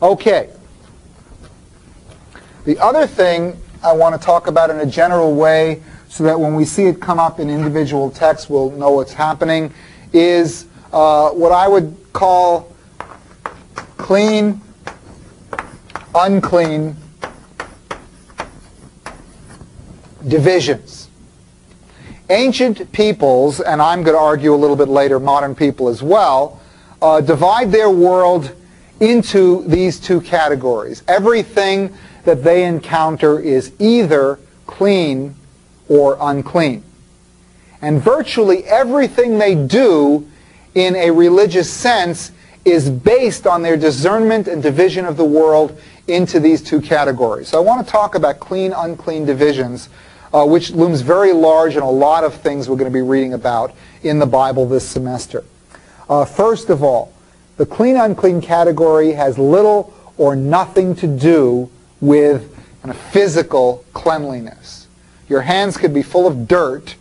Okay. The other thing I want to talk about in a general way, so that when we see it come up in individual texts, we'll know what's happening, is what I would call clean, unclean divisions. Ancient peoples, and I'm going to argue a little bit later, modern people as well, divide their world into these two categories. Everything that they encounter is either clean or unclean. And virtually everything they do in a religious sense is based on their discernment and division of the world into these two categories. So I want to talk about clean, unclean divisions, which looms very large in a lot of things we're going to be reading about in the Bible this semester. First of all, the clean, unclean category has little or nothing to do with physical cleanliness. Your hands could be full of dirt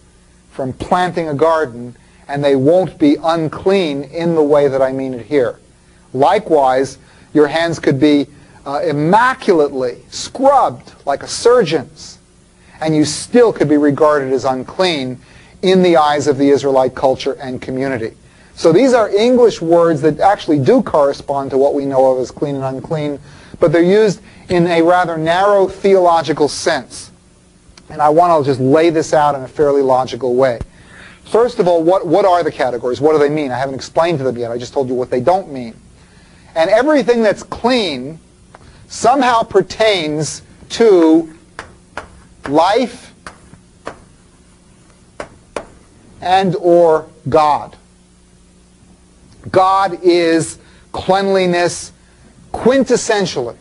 from planting a garden, and they won't be unclean in the way that I mean it here. Likewise, your hands could be immaculately scrubbed like a surgeon's, and you still could be regarded as unclean in the eyes of the Israelite culture and community. So these are English words that actually do correspond to what we know of as clean and unclean, but they're used in a rather narrow theological sense. And I want to just lay this out in a fairly logical way. First of all, what are the categories? What do they mean? I haven't explained to them yet. I just told you what they don't mean. And everything that's clean somehow pertains to life and or God. God is cleanliness quintessentially.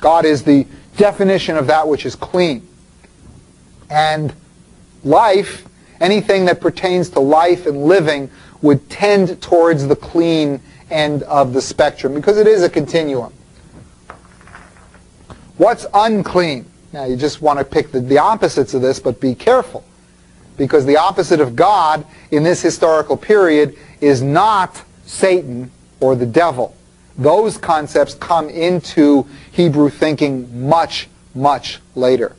God is the definition of that which is clean. And life, anything that pertains to life and living, would tend towards the clean end of the spectrum, because it is a continuum. What's unclean? Now, you just want to pick the opposites of this, but be careful, because the opposite of God in this historical period is not Satan or the devil. Those concepts come into Hebrew thinking much, much later.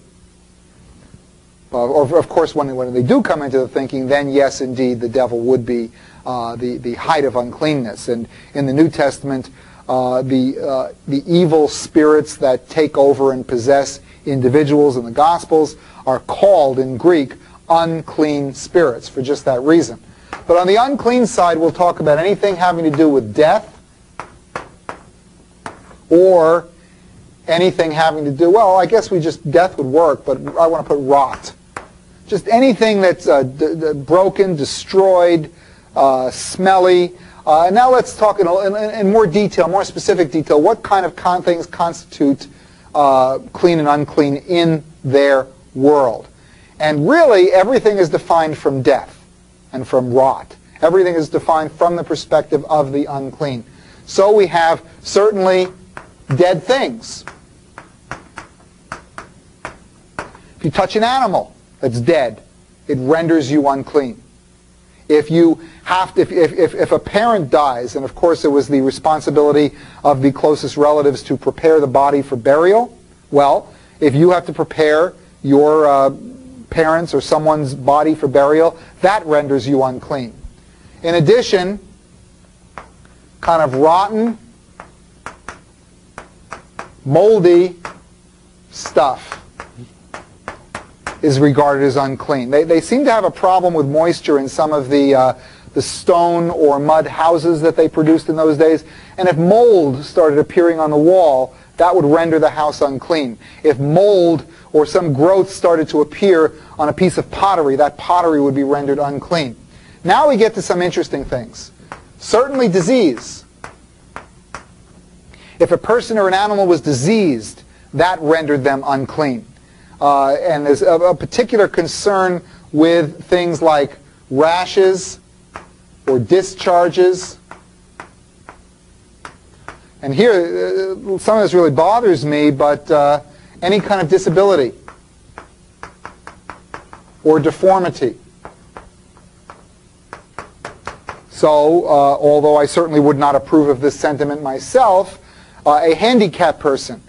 Or of course, when they do come into the thinking, then yes, indeed, the devil would be the height of uncleanness. And in the New Testament, the evil spirits that take over and possess individuals in the Gospels are called in Greek unclean spirits for just that reason. But on the unclean side, we'll talk about anything having to do with death, or anything having to do, well, I guess death would work, but I want to put rot. Just anything that's broken, destroyed, smelly. Now let's talk in more detail, more specific detail, what kind of things constitute clean and unclean in their world. And really, everything is defined from death and from rot. Everything is defined from the perspective of the unclean. So we have certainly dead things. If you touch an animal that's dead, it renders you unclean. If a parent dies, and of course it was the responsibility of the closest relatives to prepare the body for burial, well, if you have to prepare your parents or someone's body for burial, that renders you unclean. In addition, kind of rotten, moldy stuff is regarded as unclean. They seem to have a problem with moisture in some of the stone or mud houses that they produced in those days. And if mold started appearing on the wall, that would render the house unclean. If mold or some growth started to appear on a piece of pottery, that pottery would be rendered unclean. Now we get to some interesting things. Certainly disease. If a person or an animal was diseased, that rendered them unclean. And there's a particular concern with things like rashes or discharges. And here, some of this really bothers me, but any kind of disability or deformity. So, although I certainly would not approve of this sentiment myself, A handicapped person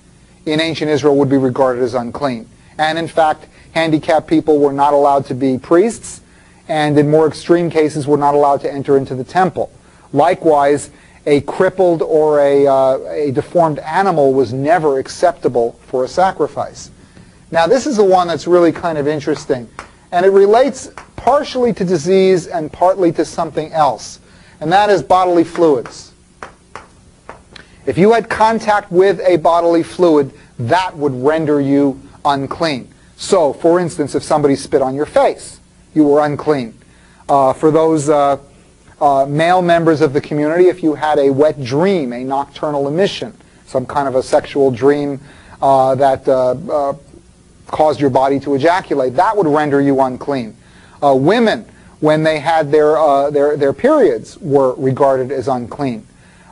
in ancient Israel would be regarded as unclean. And in fact, handicapped people were not allowed to be priests, and in more extreme cases were not allowed to enter into the temple. Likewise, a crippled or a deformed animal was never acceptable for a sacrifice. Now this is the one that's really kind of interesting, and it relates partially to disease and partly to something else, and that is bodily fluids. If you had contact with a bodily fluid, that would render you unclean. So, for instance, if somebody spit on your face, you were unclean. For those male members of the community, if you had a wet dream, a nocturnal emission, some kind of a sexual dream that caused your body to ejaculate, that would render you unclean. Women, when they had their periods, were regarded as unclean.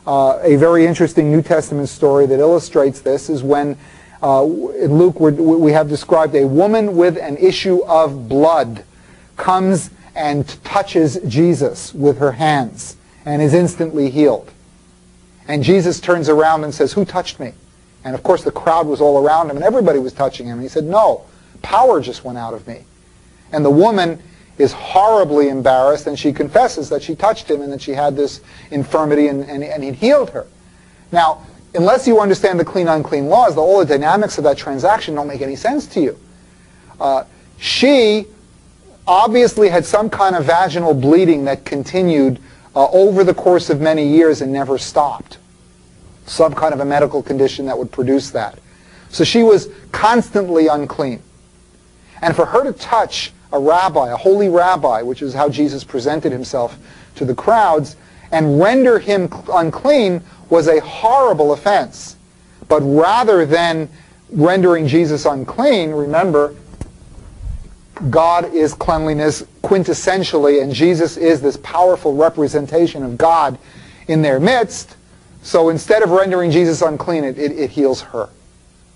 A very interesting New Testament story that illustrates this is when in Luke we have described a woman with an issue of blood comes and touches Jesus with her hands and is instantly healed. And Jesus turns around and says, "Who touched me?" And of course the crowd was all around him and everybody was touching him. And he said, "No, power just went out of me." And the woman is horribly embarrassed, and she confesses that she touched him and that she had this infirmity and he'd healed her. Now, unless you understand the clean-unclean laws, all the dynamics of that transaction don't make any sense to you. She obviously had some kind of vaginal bleeding that continued over the course of many years and never stopped. Some kind of a medical condition that would produce that. So she was constantly unclean. And for her to touch a rabbi, a holy rabbi, which is how Jesus presented himself to the crowds, and render him unclean was a horrible offense. But rather than rendering Jesus unclean, remember, God is cleanliness quintessentially, and Jesus is this powerful representation of God in their midst. So instead of rendering Jesus unclean, it heals her.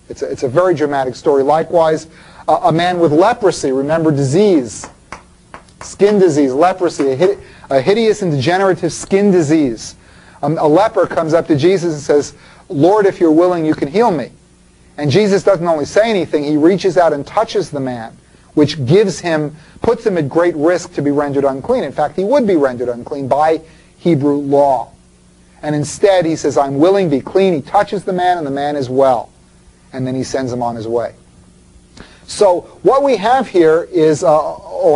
It's a very dramatic story. Likewise, a man with leprosy, remember disease, skin disease, leprosy, a hideous and degenerative skin disease. A leper comes up to Jesus and says, "Lord, if you're willing, you can heal me." And Jesus doesn't only say anything, he reaches out and touches the man, which puts him at great risk to be rendered unclean. In fact, he would be rendered unclean by Hebrew law. And instead, he says, "I'm willing, be clean." He touches the man, and the man is well. And then he sends him on his way. So what we have here is, I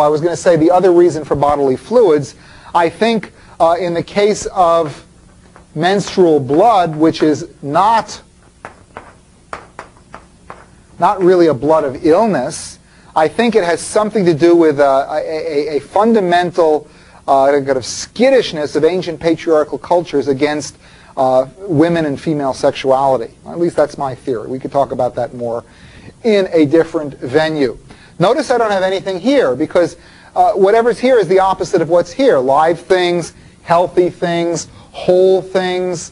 was going to say the other reason for bodily fluids. I think in the case of menstrual blood, which is not really a blood of illness, I think it has something to do with a fundamental kind of skittishness of ancient patriarchal cultures against women and female sexuality. At least that's my theory. We could talk about that more in a different venue. Notice I don't have anything here, because whatever's here is the opposite of what's here. Live things, healthy things, whole things,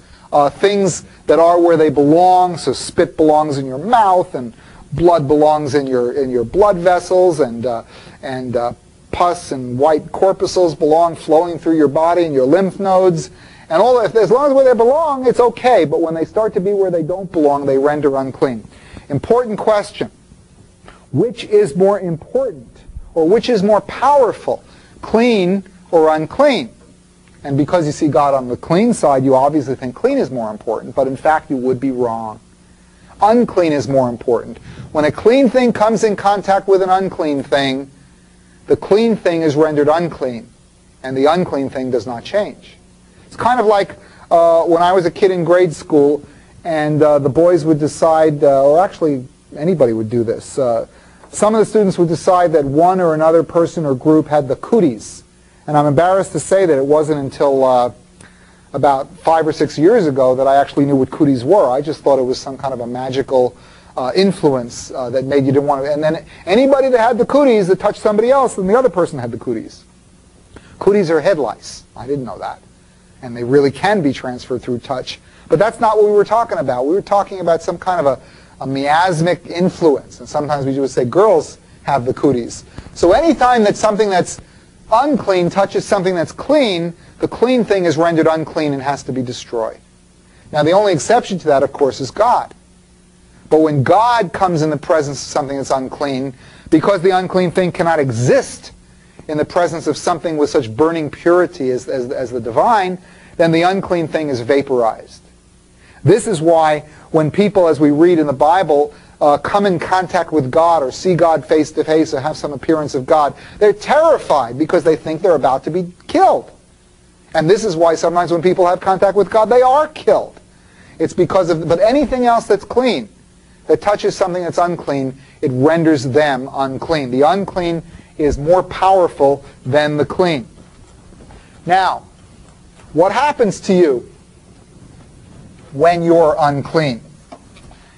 things that are where they belong. So spit belongs in your mouth, and blood belongs in your blood vessels, and pus and white corpuscles belong flowing through your body and your lymph nodes. And all that, as long as where they belong, it's okay. But when they start to be where they don't belong, they render unclean. Important question. Which is more important, or which is more powerful, clean or unclean? And because you see God on the clean side, you obviously think clean is more important, but in fact you would be wrong. Unclean is more important. When a clean thing comes in contact with an unclean thing, the clean thing is rendered unclean, and the unclean thing does not change. It's kind of like when I was a kid in grade school, and the boys would decide, or actually anybody would do this, some of the students would decide that one or another person or group had the cooties. And I'm embarrassed to say that it wasn't until about 5 or 6 years ago that I actually knew what cooties were. I just thought it was some kind of a magical influence that made you didn't want to. And then anybody that had the cooties that touched somebody else, then the other person had the cooties. Cooties are head lice. I didn't know that. And they really can be transferred through touch. But that's not what we were talking about. We were talking about some kind of a miasmic influence. And sometimes we would say girls have the cooties. So anytime that something that's unclean touches something that's clean, the clean thing is rendered unclean and has to be destroyed. Now, the only exception to that, of course, is God. But when God comes in the presence of something that's unclean, because the unclean thing cannot exist in the presence of something with such burning purity as the divine, then the unclean thing is vaporized. This is why when people, as we read in the Bible, come in contact with God or see God face to face or have some appearance of God, they're terrified because they think they're about to be killed. And this is why sometimes when people have contact with God, they are killed. It's because of, but anything else that's clean, that touches something that's unclean, it renders them unclean. The unclean is more powerful than the clean. Now, what happens to you when you're unclean?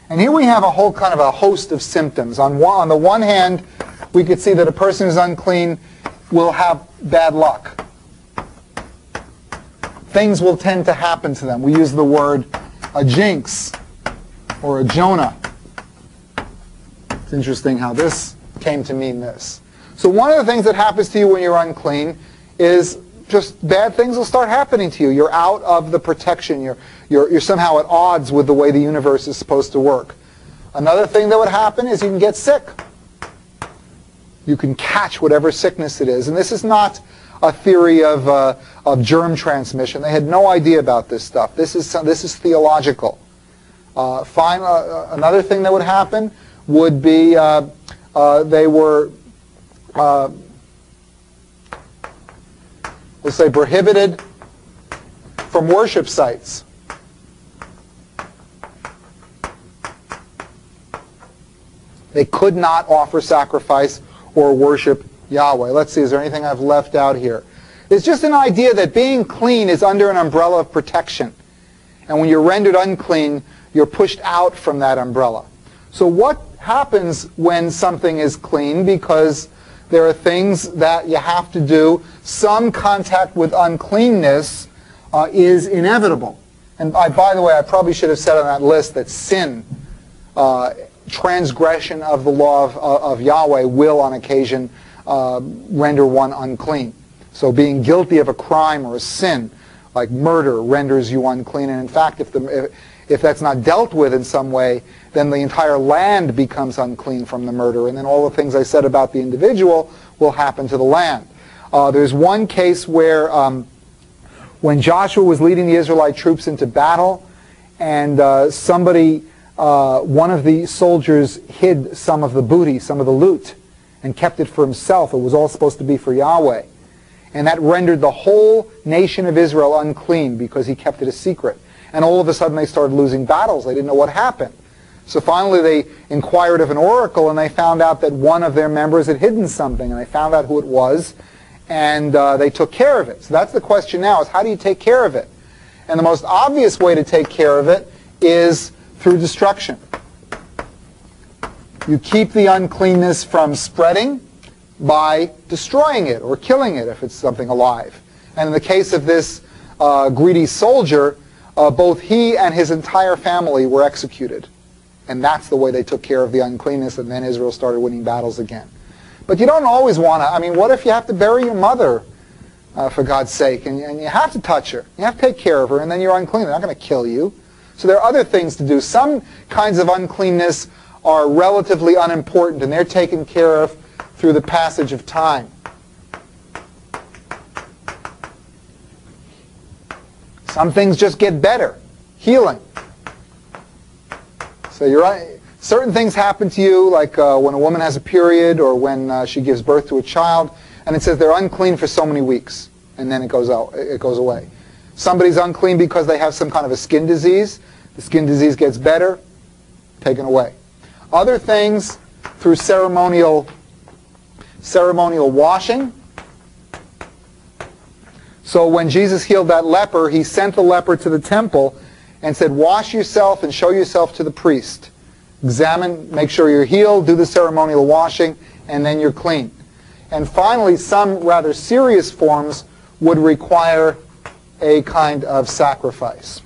And here we have a whole kind of a host of symptoms. On the one hand, we could see that a person who's unclean will have bad luck. Things will tend to happen to them. We use the word a jinx or a Jonah. It's interesting how this came to mean this. So one of the things that happens to you when you're unclean is just bad things will start happening to you. You're out of the protection. You're somehow at odds with the way the universe is supposed to work. Another thing that would happen is you can get sick. You can catch whatever sickness it is. And this is not a theory of germ transmission. They had no idea about this stuff. This is theological. Another thing that would happen would be they were, let's say, prohibited from worship sites. They could not offer sacrifice or worship Yahweh. Let's see, is there anything I've left out here? It's just an idea that being clean is under an umbrella of protection. And when you're rendered unclean, you're pushed out from that umbrella. So what happens when something is clean? Because there are things that you have to do. Some contact with uncleanness is inevitable. And by the way, I probably should have said on that list that sin, transgression of the law of Yahweh, will on occasion render one unclean. So being guilty of a crime or a sin, like murder, renders you unclean. And in fact, if that's not dealt with in some way, then the entire land becomes unclean from the murder. And then all the things I said about the individual will happen to the land. There's one case where when Joshua was leading the Israelite troops into battle, and one of the soldiers hid some of the booty, some of the loot, and kept it for himself. It was all supposed to be for Yahweh. And that rendered the whole nation of Israel unclean because he kept it a secret. And all of a sudden they started losing battles. They didn't know what happened. So finally they inquired of an oracle, and they found out that one of their members had hidden something, and they found out who it was, and they took care of it. So that's the question now, is how do you take care of it? And the most obvious way to take care of it is through destruction. You keep the uncleanness from spreading by destroying it or killing it if it's something alive. And in the case of this greedy soldier, both he and his entire family were executed. And that's the way they took care of the uncleanness, and then Israel started winning battles again. But you don't always want to, what if you have to bury your mother, for God's sake, and you have to touch her, you have to take care of her, and then you're unclean. They're not going to kill you. So there are other things to do. Some kinds of uncleanness are relatively unimportant, and they're taken care of through the passage of time. Some things just get better. Healing. So certain things happen to you, like when a woman has a period or when she gives birth to a child, and it says they're unclean for so many weeks, and then it goes away. Somebody's unclean because they have some kind of a skin disease. The skin disease gets better, taken away. Other things through ceremonial washing. So when Jesus healed that leper, he sent the leper to the temple and said, wash yourself and show yourself to the priest. Examine, make sure you're healed, do the ceremonial washing, and then you're clean. And finally, some rather serious forms would require a kind of sacrifice.